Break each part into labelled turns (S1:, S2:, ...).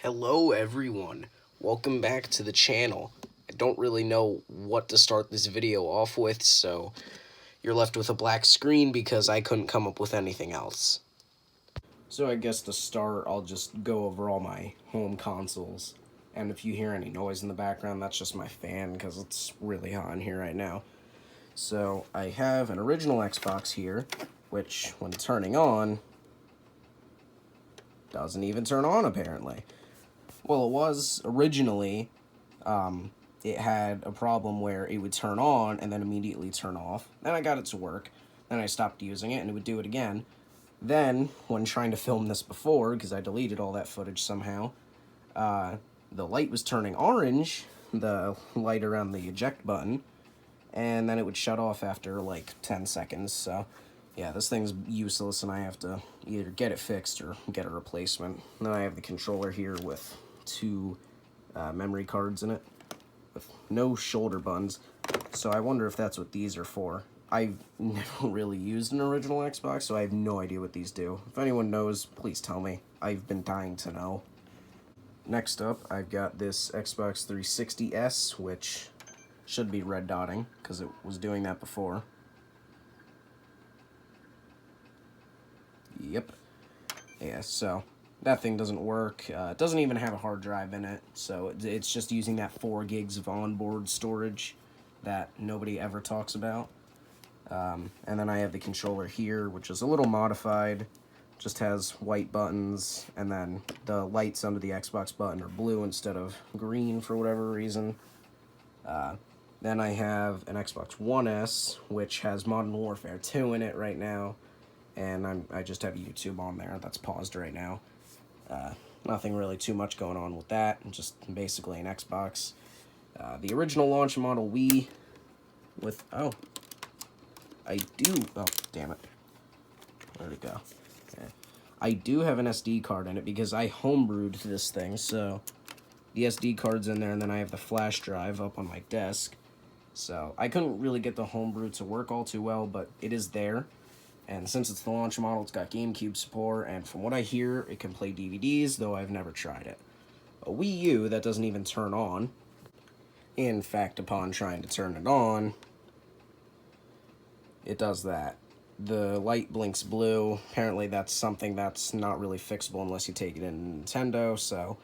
S1: Hello everyone, welcome back to the channel. I don't really know what to start this video off with, so you're left with a black screen because I couldn't come up with anything else. So I guess to start, I'll just go over all my home consoles. And if you hear any noise in the background, that's just my fan because it's really hot in here right now. So I have an original Xbox here, which when turning on, doesn't even turn on apparently. Well, it was originally, it had a problem where it would turn on and then immediately turn off. Then I got it to work. Then I stopped using it and it would do it again. Then, when trying to film this before, because I deleted all that footage somehow, the light was turning orange, the light around the eject button, and then it would shut off after like 10 seconds. So, yeah, this thing's useless and I have to either get it fixed or get a replacement. Then I have the controller here with two memory cards in it with no shoulder buttons, so I wonder if that's what these are for. I've never really used an original Xbox, so I have no idea what these do. If anyone knows, please tell me. I've been dying to know. Next up, I've got this Xbox 360S, which should be red dotting, because it was doing that before. Yep. Yeah, so that thing doesn't work. It doesn't even have a hard drive in it, so it's just using that 4 gigs of onboard storage that nobody ever talks about. And then I have the controller here, which is a little modified. Just has white buttons, and then the lights under the Xbox button are blue instead of green for whatever reason. Then I have an Xbox One S, which has Modern Warfare 2 in it right now, and I just have YouTube on there. That's paused right now. Nothing really too much going on with that, just basically an Xbox. The original launch model Wii with, oh, damn it. Where'd it go? Okay. I do have an SD card in it because I homebrewed this thing, so the SD card's in there, and then I have the flash drive up on my desk. So I couldn't really get the homebrew to work all too well, but it is there. And since it's the launch model, it's got GameCube support, and from what I hear, it can play DVDs, though I've never tried it. A Wii U that doesn't even turn on. In fact, upon trying to turn it on, it does that. The light blinks blue. Apparently that's something that's not really fixable unless you take it in Nintendo, so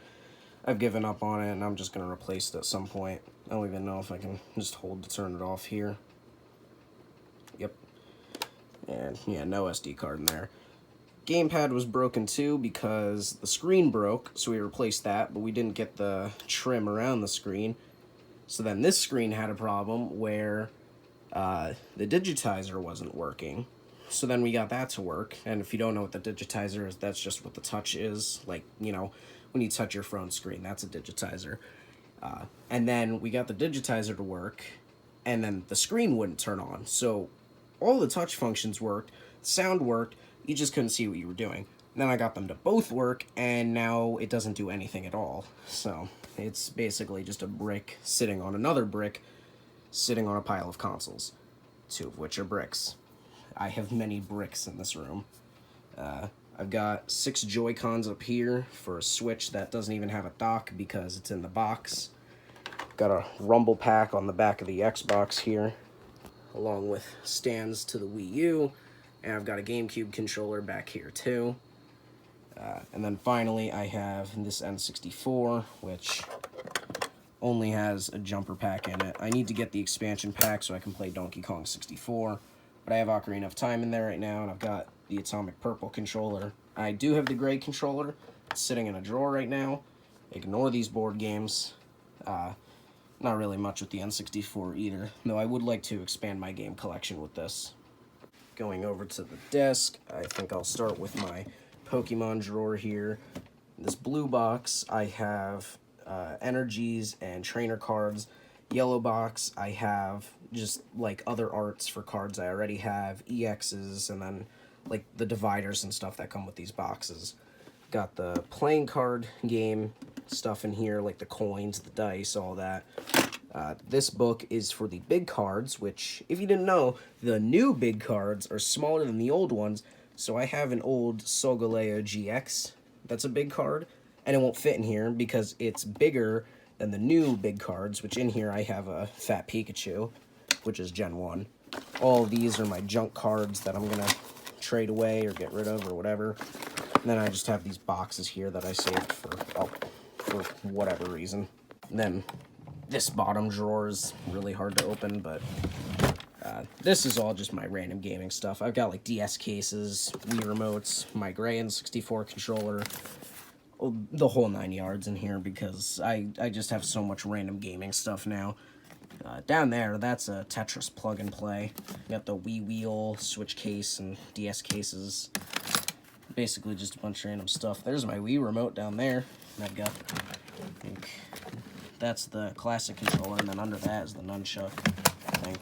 S1: I've given up on it, and I'm just going to replace it at some point. I don't even know if I can just hold to turn it off here. Yep. And yeah, no SD card in there. Gamepad was broken too because the screen broke, so we replaced that, but we didn't get the trim around the screen. So then this screen had a problem where the digitizer wasn't working. So then we got that to work, and if you don't know what the digitizer is, that's just what the touch is. Like, you know, when you touch your phone screen, that's a digitizer. And then we got the digitizer to work, and then the screen wouldn't turn on. So all the touch functions worked, sound worked, you just couldn't see what you were doing. And then I got them to both work, and now it doesn't do anything at all. So it's basically just a brick sitting on another brick, sitting on a pile of consoles, 2 of which are bricks. I have many bricks in this room. I've got 6 Joy-Cons up here for a Switch that doesn't even have a dock because it's in the box. Got a rumble pack on the back of the Xbox here, along with stands to the Wii U, and I've got a GameCube controller back here too. And then finally I have this N64, which only has a jumper pack in it. I need to get the expansion pack so I can play Donkey Kong 64, but I have Ocarina of Time in there right now, and I've got the Atomic Purple controller. I do have the gray controller. It's sitting in a drawer right now. Ignore these board games. Not really much with the N64 either, though I would like to expand my game collection with this. Going over to the desk, I think I'll start with my Pokemon drawer here. In this blue box, I have energies and trainer cards. Yellow box, I have just like other arts for cards I already have, EXs, and then like the dividers and stuff that come with these boxes. Got the playing card game stuff in here, like the coins, the dice, all that. This book is for the big cards, which, if you didn't know, the new big cards are smaller than the old ones. So I have an old Solgaleo GX that's a big card, and it won't fit in here because it's bigger than the new big cards, which in here I have a Fat Pikachu, which is Gen 1. All of these are my junk cards that I'm going to trade away or get rid of or whatever. And then I just have these boxes here that I saved for whatever reason. And then this bottom drawer is really hard to open, but this is all just my random gaming stuff. I've got like DS cases, Wii remotes, my Gray N64 controller, the whole 9 yards in here because I just have so much random gaming stuff now. Down there, that's a Tetris plug and play. Got the Wii wheel, Switch case, and DS cases. Basically just a bunch of random stuff. There's my Wii remote down there. I've got, I think, that's the classic controller, and then under that is the nunchuck, I think.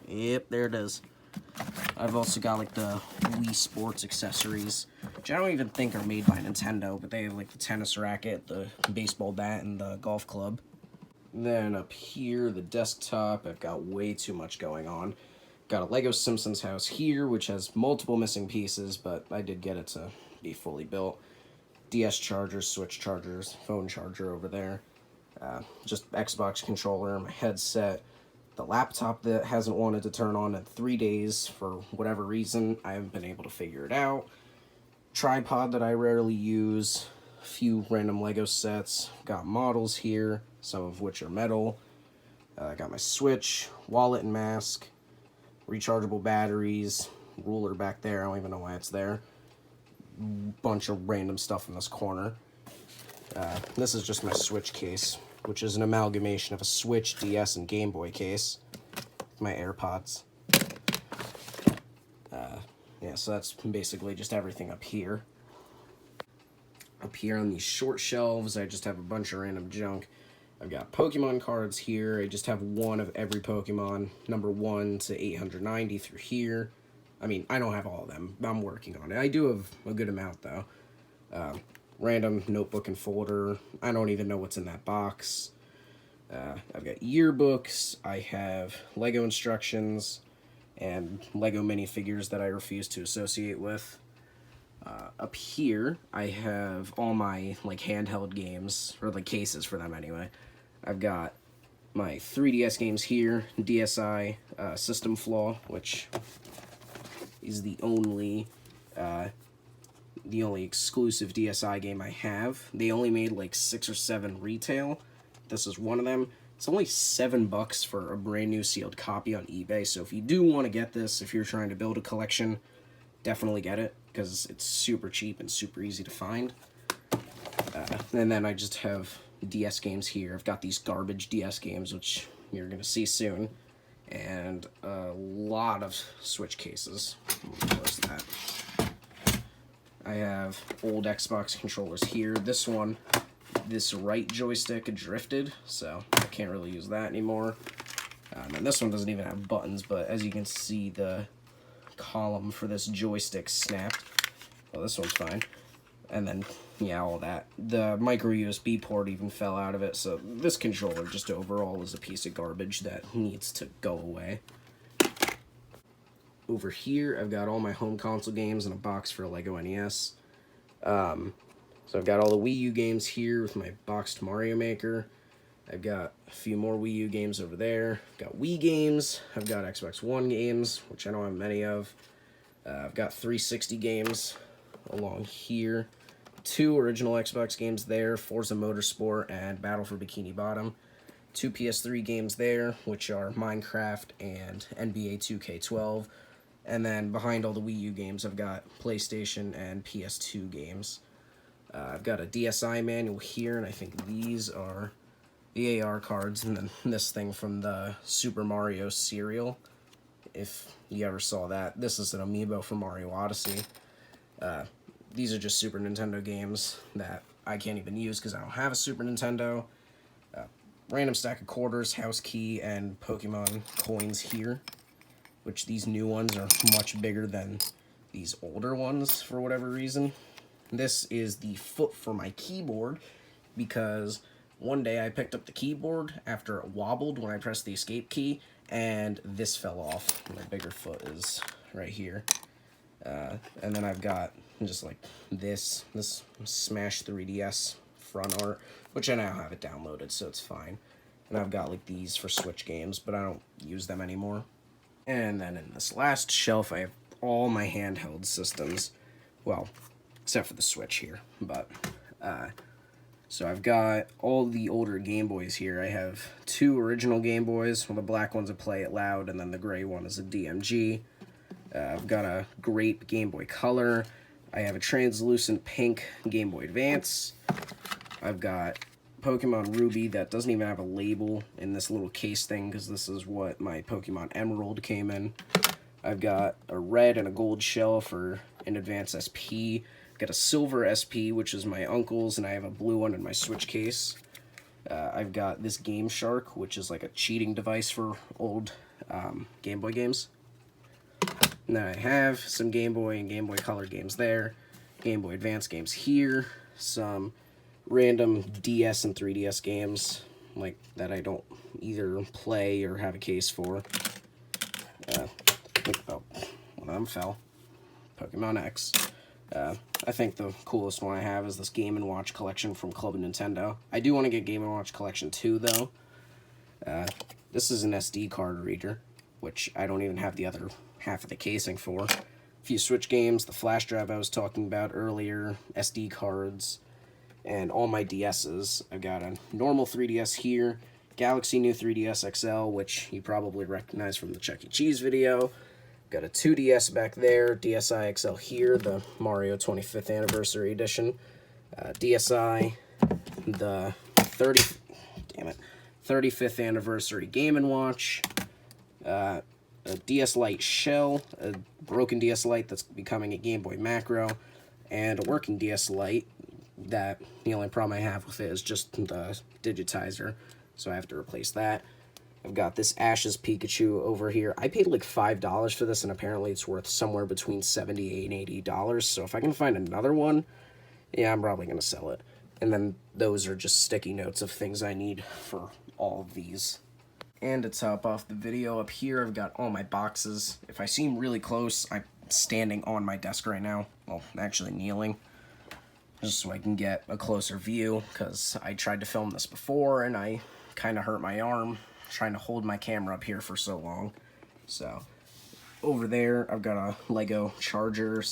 S1: Yep, there it is. I've also got like the Wii Sports accessories, which I don't even think are made by Nintendo, but they have like the tennis racket, the baseball bat, and the golf club. Then up here, the desktop, I've got way too much going on. Got a Lego Simpsons house here, which has multiple missing pieces, but I did get it to be fully built. DS chargers, Switch chargers, phone charger over there. Just Xbox controller, my headset. The laptop that hasn't wanted to turn on in 3 days for whatever reason. I haven't been able to figure it out. Tripod that I rarely use. A few random Lego sets. Got models here, some of which are metal. Got my Switch, wallet and mask. Rechargeable batteries. Ruler back there, I don't even know why it's there. Bunch of random stuff in this corner. This is just my Switch case, which is an amalgamation of a Switch, DS, and Game Boy case. My AirPods. Yeah, so that's basically just everything up here. Up here on these short shelves, I just have a bunch of random junk. I've got Pokemon cards here. I just have one of every Pokemon, number 1 to 890 through here. I mean, I don't have all of them. I'm working on it. I do have a good amount, though. Random notebook and folder. I don't even know what's in that box. I've got yearbooks. I have Lego instructions and Lego minifigures that I refuse to associate with. Up here, I have all my like handheld games, or like cases for them anyway. I've got my 3DS games here, DSi, System Flaw, which is the only exclusive DSi game I have. They only made like 6 or 7 retail. This is one of them. It's only $7 for a brand new sealed copy on eBay, so if you do want to get this, if you're trying to build a collection, definitely get it, because it's super cheap and super easy to find. And then I just have DS games here. I've got these garbage DS games, which you're going to see soon, and a lot of Switch cases. Close that. I have old Xbox controllers here. This one, this right joystick drifted, so I can't really use that anymore. And this one doesn't even have buttons, but as you can see, the column for this joystick snapped. Well, this one's fine. And then, yeah, all that. The micro USB port even fell out of it, so this controller just overall is a piece of garbage that needs to go away. Over here, I've got all my home console games in a box for Lego NES. So I've got all the Wii U games here with my boxed Mario Maker. I've got a few more Wii U games over there. I've got Wii games. I've got Xbox One games, which I don't have many of. I've got 360 games along here. 2 original Xbox games there, Forza Motorsport and Battle for Bikini Bottom. 2 PS3 games there, which are Minecraft and NBA 2K12. And then behind all the Wii U games, I've got PlayStation and PS2 games. I've got a DSi manual here, and I think these are the AR cards, and then this thing from the Super Mario cereal, if you ever saw that. This is an amiibo from Mario Odyssey. These are just Super Nintendo games that I can't even use because I don't have a Super Nintendo. Random stack of quarters, house key, and Pokemon coins here, which these new ones are much bigger than these older ones for whatever reason. This is the foot for my keyboard, because one day I picked up the keyboard after it wobbled when I pressed the escape key, and this fell off. My bigger foot is right here. And then I've got just like this Smash 3DS front art, which I now have it downloaded, so it's fine. And I've got like these for Switch games, but I don't use them anymore. And then in this last shelf, I have all my handheld systems. Well, except for the Switch here. But, so I've got all the older Game Boys here. I have 2 original Game Boys. Well, the black one's a Play It Loud, and then the gray one is a DMG. I've got a grape Game Boy Color. I have a translucent pink Game Boy Advance. I've got Pokemon Ruby that doesn't even have a label in this little case thing because this is what my Pokemon Emerald came in. I've got a red and a gold shell for an Advance SP. I've got a silver SP, which is my uncle's, and I have a blue one in my Switch case. I've got this Game Shark, which is like a cheating device for old Game Boy games. And then I have some Game Boy and Game Boy Color games there, Game Boy Advance games here, some random DS and 3DS games like that I don't either play or have a case for. Oh, one of them fell. Pokemon X. I think the coolest one I have is this Game & Watch collection from Club Nintendo. I do want to get Game & Watch collection 2 though. This is an SD card reader, which I don't even have the other half of the casing for. A few Switch games, the flash drive I was talking about earlier, SD cards, and all my DS's. I've got a normal 3DS here, Galaxy new 3DS XL, which you probably recognize from the Chuck E. Cheese video. Got a 2DS back there, DSi XL here, the Mario 25th Anniversary Edition. DSi, the 35th Anniversary Game & Watch. A DS Lite shell, a broken DS Lite that's becoming a Game Boy Macro, and a working DS Lite that the only problem I have with it is just the digitizer, so I have to replace that. I've got this Ash's Pikachu over here. I paid like $5 for this, and apparently it's worth somewhere between $78 and $80, so if I can find another one, yeah, I'm probably going to sell it. And then those are just sticky notes of things I need for all of these. And to top off the video, up here I've got all my boxes. If I seem really close, I'm standing on my desk right now. Well, actually kneeling, just so I can get a closer view, because I tried to film this before and I kind of hurt my arm trying to hold my camera up here for so long. So, over there I've got a Lego charger,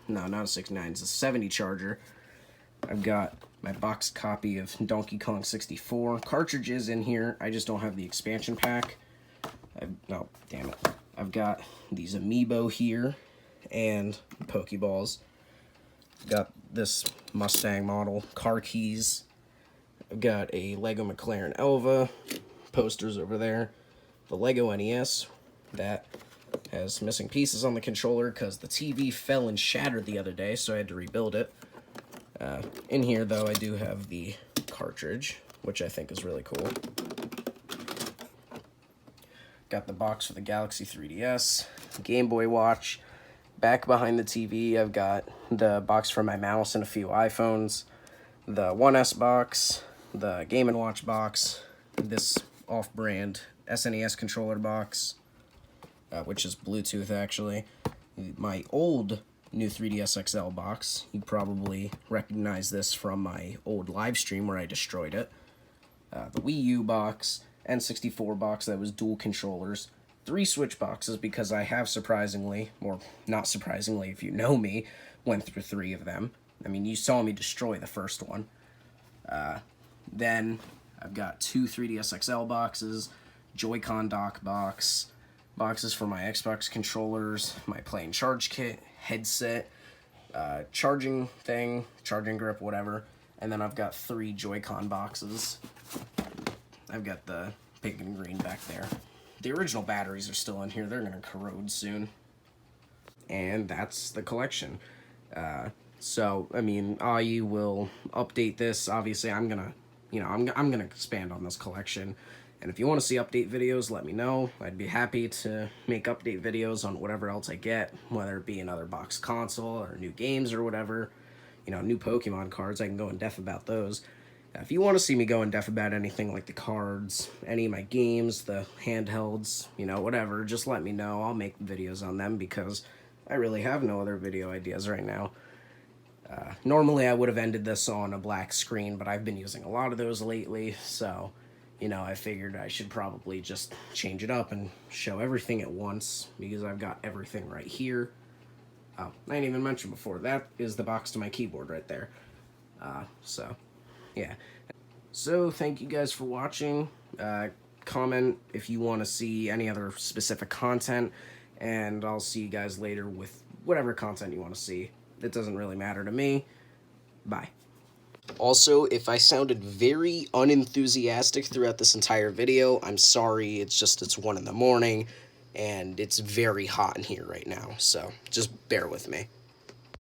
S1: not a 69, it's a 70 charger. I've got my box copy of Donkey Kong 64. Cartridges in here, I just don't have the expansion pack. Oh, damn it. I've got these Amiibo here, and Pokeballs. I've got this Mustang model, car keys. I've got a Lego McLaren Elva, posters over there. The Lego NES, that has missing pieces on the controller because the TV fell and shattered the other day, so I had to rebuild it. In here, though, I do have the cartridge, which I think is really cool. Got the box for the Galaxy 3DS, Game Boy Watch. Back behind the TV, I've got the box for my mouse and a few iPhones, the 1S box, the Game & Watch box, this off-brand SNES controller box, which is Bluetooth, actually, my old new 3DS XL box. You probably recognize this from my old live stream where I destroyed it. The Wii U box, N64 box that was dual controllers, 3 Switch boxes because I have surprisingly, or not surprisingly if you know me, went through 3 of them. I mean, you saw me destroy the first one. Then I've got 2 3DS XL boxes, Joy-Con dock box, boxes for my Xbox controllers, my Play and Charge kit, headset, charging thing, charging grip, whatever. And then I've got 3 Joy-Con boxes. I've got the pink and green back there. The original batteries are still in here. They're going to corrode soon. And that's the collection. So, I mean, I will update this. Obviously, I'm going to, I'm going to expand on this collection. And if you want to see update videos, let me know. I'd be happy to make update videos on whatever else I get, whether it be another box console or new games or whatever. New Pokemon cards, I can go in depth about those. If you want to see me go in depth about anything like the cards, any of my games, the handhelds, whatever, just let me know. I'll make videos on them because I really have no other video ideas right now. Normally I would have ended this on a black screen, but I've been using a lot of those lately, so, you know, I figured I should probably just change it up and show everything at once, because I've got everything right here. Oh, I didn't even mention before, that is the box to my keyboard right there. So, yeah. So, thank you guys for watching. Comment if you want to see any other specific content, and I'll see you guys later with whatever content you want to see. It doesn't really matter to me. Bye. Also, if I sounded very unenthusiastic throughout this entire video, I'm sorry. It's 1 in the morning, and it's very hot in here right now, so just bear with me.